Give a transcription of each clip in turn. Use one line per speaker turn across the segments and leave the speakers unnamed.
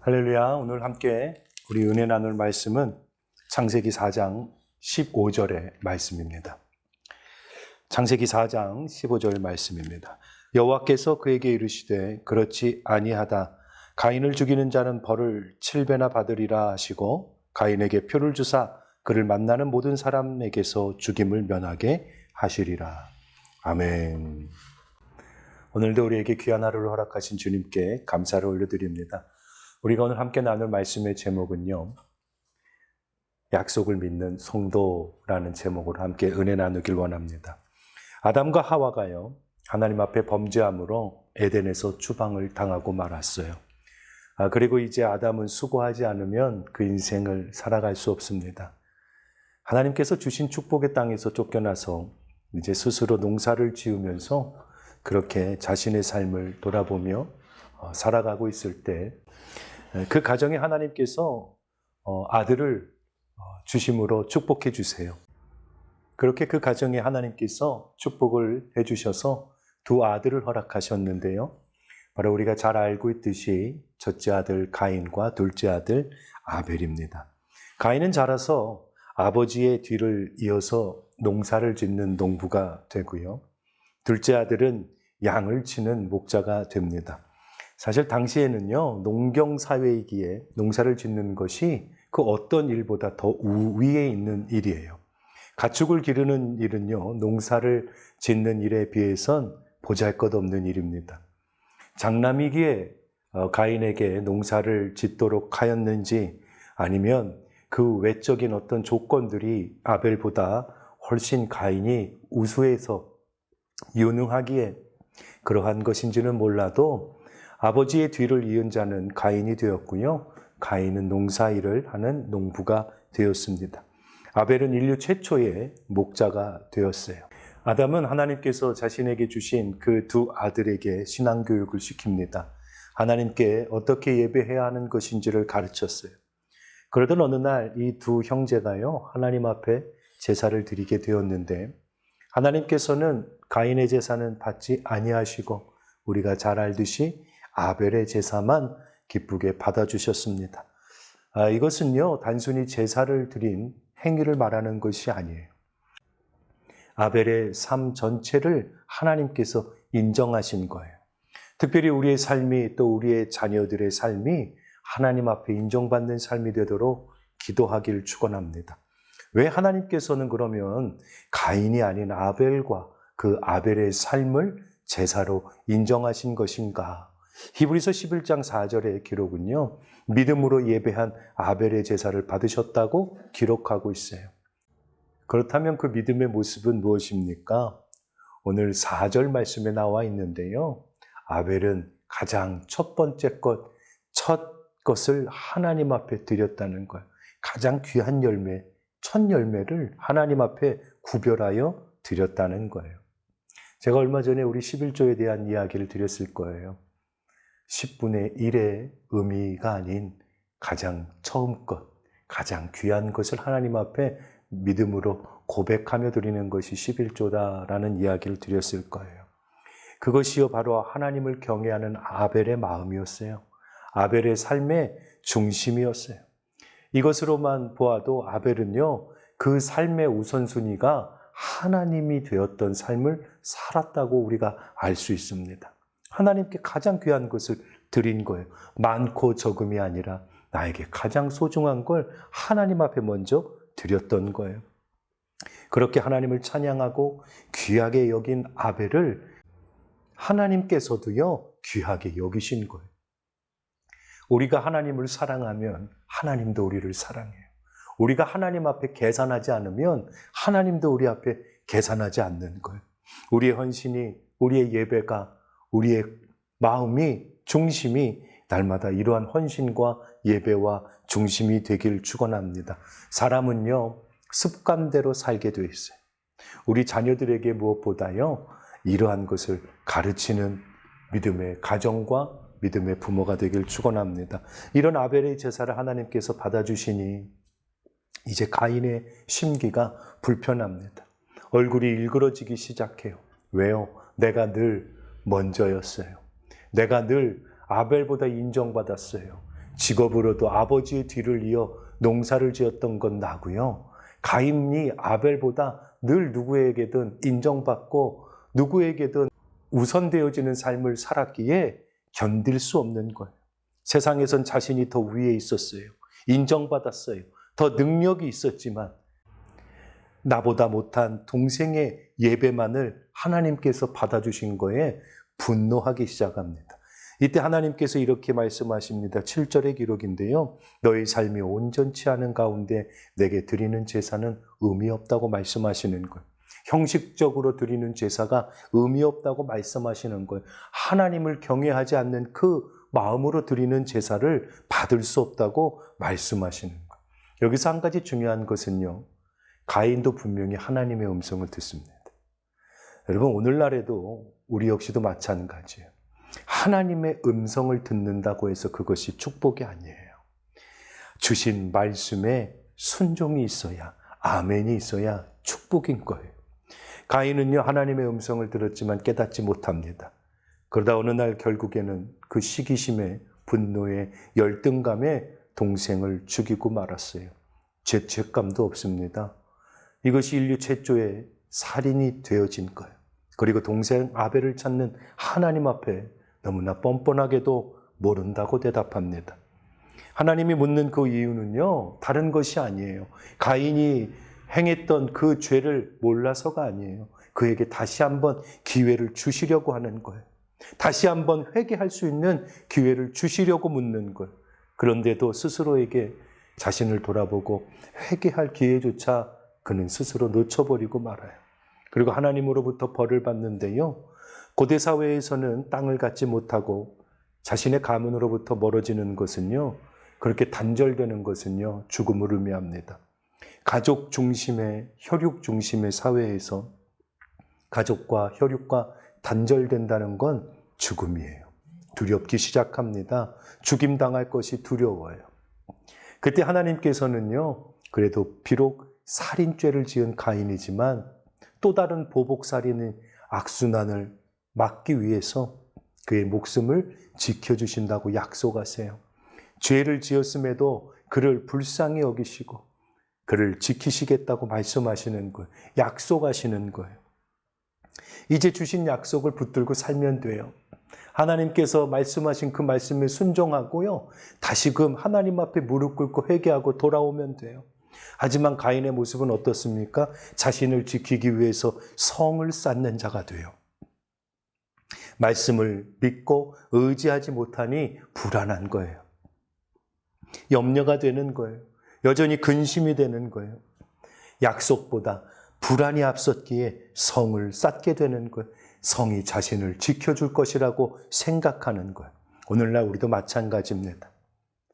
할렐루야. 오늘 함께 우리 은혜 나눌 말씀은 창세기 4장 15절의 말씀입니다. 창세기 4장 15절 말씀입니다. 여호와께서 그에게 이르시되 그렇지 아니하다. 가인을 죽이는 자는 벌을 7배나 받으리라 하시고 가인에게 표를 주사 그를 만나는 모든 사람에게서 죽임을 면하게 하시리라. 아멘. 오늘도 우리에게 귀한 하루를 허락하신 주님께 감사를 올려드립니다. 우리가 오늘 함께 나눌 말씀의 제목은요, 약속을 믿는 성도라는 제목으로 함께 은혜 나누길 원합니다. 아담과 하와가요, 하나님 앞에 범죄함으로 에덴에서 추방을 당하고 말았어요. 그리고 이제 아담은 수고하지 않으면 그 인생을 살아갈 수 없습니다. 하나님께서 주신 축복의 땅에서 쫓겨나서 이제 스스로 농사를 지으면서 그렇게 자신의 삶을 돌아보며 살아가고 있을 때 그 가정에 하나님께서 아들을 주심으로 축복해 주세요. 그렇게 그 가정에 하나님께서 축복을 해 주셔서 두 아들을 허락하셨는데요. 바로 우리가 잘 알고 있듯이 첫째 아들 가인과 둘째 아들 아벨입니다. 가인은 자라서 아버지의 뒤를 이어서 농사를 짓는 농부가 되고요. 둘째 아들은 양을 치는 목자가 됩니다. 사실 당시에는요, 농경사회이기에 농사를 짓는 것이 그 어떤 일보다 더 우위에 있는 일이에요. 가축을 기르는 일은요, 농사를 짓는 일에 비해선 보잘것없는 일입니다. 장남이기에 가인에게 농사를 짓도록 하였는지 아니면 그 외적인 어떤 조건들이 아벨보다 훨씬 가인이 우수해서 유능하기에 그러한 것인지는 몰라도 아버지의 뒤를 이은 자는 가인이 되었고요. 가인은 농사일을 하는 농부가 되었습니다. 아벨은 인류 최초의 목자가 되었어요. 아담은 하나님께서 자신에게 주신 그 두 아들에게 신앙교육을 시킵니다. 하나님께 어떻게 예배해야 하는 것인지를 가르쳤어요. 그러던 어느 날 이 두 형제가요, 하나님 앞에 제사를 드리게 되었는데 하나님께서는 가인의 제사는 받지 아니하시고 우리가 잘 알듯이 아벨의 제사만 기쁘게 받아주셨습니다. 이것은요, 단순히 제사를 드린 행위를 말하는 것이 아니에요. 아벨의 삶 전체를 하나님께서 인정하신 거예요. 특별히 우리의 삶이 또 우리의 자녀들의 삶이 하나님 앞에 인정받는 삶이 되도록 기도하기를 축원합니다. 왜 하나님께서는 그러면 가인이 아닌 아벨과 그 아벨의 삶을 제사로 인정하신 것인가? 히브리서 11장 4절의 기록은요, 믿음으로 예배한 아벨의 제사를 받으셨다고 기록하고 있어요. 그렇다면 그 믿음의 모습은 무엇입니까? 오늘 4절 말씀에 나와 있는데요. 아벨은 가장 첫 번째 첫 것을 하나님 앞에 드렸다는 걸, 가장 귀한 열매, 첫 열매를 하나님 앞에 구별하여 드렸다는 거예요. 제가 얼마 전에 우리 11조에 대한 이야기를 드렸을 거예요. 10분의 1의 의미가 아닌 가장 처음 것, 가장 귀한 것을 하나님 앞에 믿음으로 고백하며 드리는 것이 11조다라는 이야기를 드렸을 거예요. 그것이요 바로 하나님을 경외하는 아벨의 마음이었어요. 아벨의 삶의 중심이었어요. 이것으로만 보아도 아벨은요, 그 삶의 우선순위가 하나님이 되었던 삶을 살았다고 우리가 알 수 있습니다. 하나님께 가장 귀한 것을 드린 거예요. 많고 적음이 아니라 나에게 가장 소중한 걸 하나님 앞에 먼저 드렸던 거예요. 그렇게 하나님을 찬양하고 귀하게 여긴 아벨을 하나님께서도요, 귀하게 여기신 거예요. 우리가 하나님을 사랑하면 하나님도 우리를 사랑해요. 우리가 하나님 앞에 계산하지 않으면 하나님도 우리 앞에 계산하지 않는 거예요. 우리의 헌신이, 우리의 예배가, 우리의 마음이, 중심이 날마다 이러한 헌신과 예배와 중심이 되길 축원합니다. 사람은요, 습관대로 살게 돼 있어요. 우리 자녀들에게 무엇보다요, 이러한 것을 가르치는 믿음의 가정과 믿음의 부모가 되길 축원합니다. 이런 아벨의 제사를 하나님께서 받아주시니 이제 가인의 심기가 불편합니다. 얼굴이 일그러지기 시작해요. 왜요? 내가 늘 먼저였어요. 내가 늘 아벨보다 인정받았어요. 직업으로도 아버지의 뒤를 이어 농사를 지었던 건 나고요. 가인이 아벨보다 늘 누구에게든 인정받고 누구에게든 우선되어지는 삶을 살았기에 견딜 수 없는 거예요. 세상에선 자신이 더 위에 있었어요. 인정받았어요. 더 능력이 있었지만 나보다 못한 동생의 예배만을 하나님께서 받아주신 거에 분노하기 시작합니다. 이때 하나님께서 이렇게 말씀하십니다. 7절의 기록인데요. 너희 삶이 온전치 않은 가운데 내게 드리는 제사는 의미 없다고 말씀하시는 거예요. 형식적으로 드리는 제사가 의미 없다고 말씀하시는 거예요. 하나님을 경외하지 않는 그 마음으로 드리는 제사를 받을 수 없다고 말씀하시는 거예요. 여기서 한 가지 중요한 것은요. 가인도 분명히 하나님의 음성을 듣습니다. 여러분, 오늘날에도 우리 역시도 마찬가지예요. 하나님의 음성을 듣는다고 해서 그것이 축복이 아니에요. 주신 말씀에 순종이 있어야, 아멘이 있어야 축복인 거예요. 가인은요, 하나님의 음성을 들었지만 깨닫지 못합니다. 그러다 어느 날 결국에는 그 시기심에, 분노에, 열등감에 동생을 죽이고 말았어요. 죄책감도 없습니다. 이것이 인류 최초의 살인이 되어진 거예요. 그리고 동생 아벨을 찾는 하나님 앞에 너무나 뻔뻔하게도 모른다고 대답합니다. 하나님이 묻는 그 이유는요, 다른 것이 아니에요. 가인이 행했던 그 죄를 몰라서가 아니에요. 그에게 다시 한번 기회를 주시려고 하는 거예요. 다시 한번 회개할 수 있는 기회를 주시려고 묻는 거예요. 그런데도 스스로에게 자신을 돌아보고 회개할 기회조차 그는 스스로 놓쳐버리고 말아요. 그리고 하나님으로부터 벌을 받는데요. 고대 사회에서는 땅을 갖지 못하고 자신의 가문으로부터 멀어지는 것은요. 그렇게 단절되는 것은요. 죽음을 의미합니다. 가족 중심의, 혈육 중심의 사회에서 가족과 혈육과 단절된다는 건 죽음이에요. 두렵기 시작합니다. 죽임당할 것이 두려워요. 그때 하나님께서는요. 그래도 비록 살인죄를 지은 가인이지만 또 다른 보복살인의 악순환을 막기 위해서 그의 목숨을 지켜주신다고 약속하세요. 죄를 지었음에도 그를 불쌍히 여기시고 그를 지키시겠다고 말씀하시는 거예요. 약속하시는 거예요. 이제 주신 약속을 붙들고 살면 돼요. 하나님께서 말씀하신 그 말씀에 순종하고요. 다시금 하나님 앞에 무릎 꿇고 회개하고 돌아오면 돼요. 하지만 가인의 모습은 어떻습니까? 자신을 지키기 위해서 성을 쌓는 자가 돼요. 말씀을 믿고 의지하지 못하니 불안한 거예요. 염려가 되는 거예요. 여전히 근심이 되는 거예요. 약속보다 불안이 앞섰기에 성을 쌓게 되는 거예요. 성이 자신을 지켜줄 것이라고 생각하는 거예요. 오늘날 우리도 마찬가지입니다.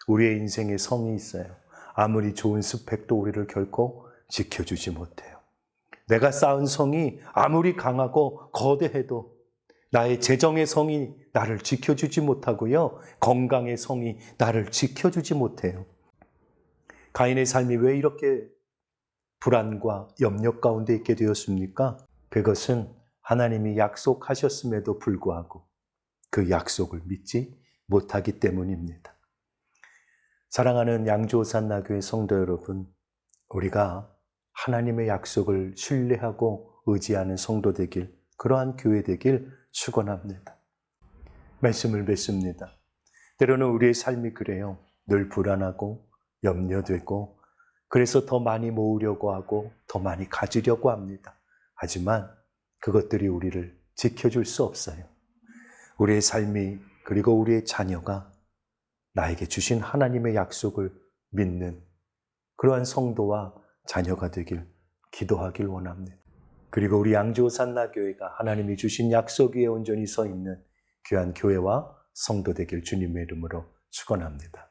우리의 인생에 성이 있어요. 아무리 좋은 스펙도 우리를 결코 지켜주지 못해요. 내가 쌓은 성이 아무리 강하고 거대해도 나의 재정의 성이 나를 지켜주지 못하고요. 건강의 성이 나를 지켜주지 못해요. 가인의 삶이 왜 이렇게 불안과 염려 가운데 있게 되었습니까? 그것은 하나님이 약속하셨음에도 불구하고 그 약속을 믿지 못하기 때문입니다. 사랑하는 양주호산나교회 성도 여러분, 우리가 하나님의 약속을 신뢰하고 의지하는 성도 되길, 그러한 교회 되길 축원합니다. 말씀을 뵙습니다. 때로는 우리의 삶이 그래요. 늘 불안하고 염려되고 그래서 더 많이 모으려고 하고 더 많이 가지려고 합니다. 하지만 그것들이 우리를 지켜줄 수 없어요. 우리의 삶이 그리고 우리의 자녀가 나에게 주신 하나님의 약속을 믿는 그러한 성도와 자녀가 되길 기도하길 원합니다. 그리고 우리 양주호산나교회가 하나님이 주신 약속 위에 온전히 서 있는 귀한 교회와 성도 되길 주님의 이름으로 축원합니다.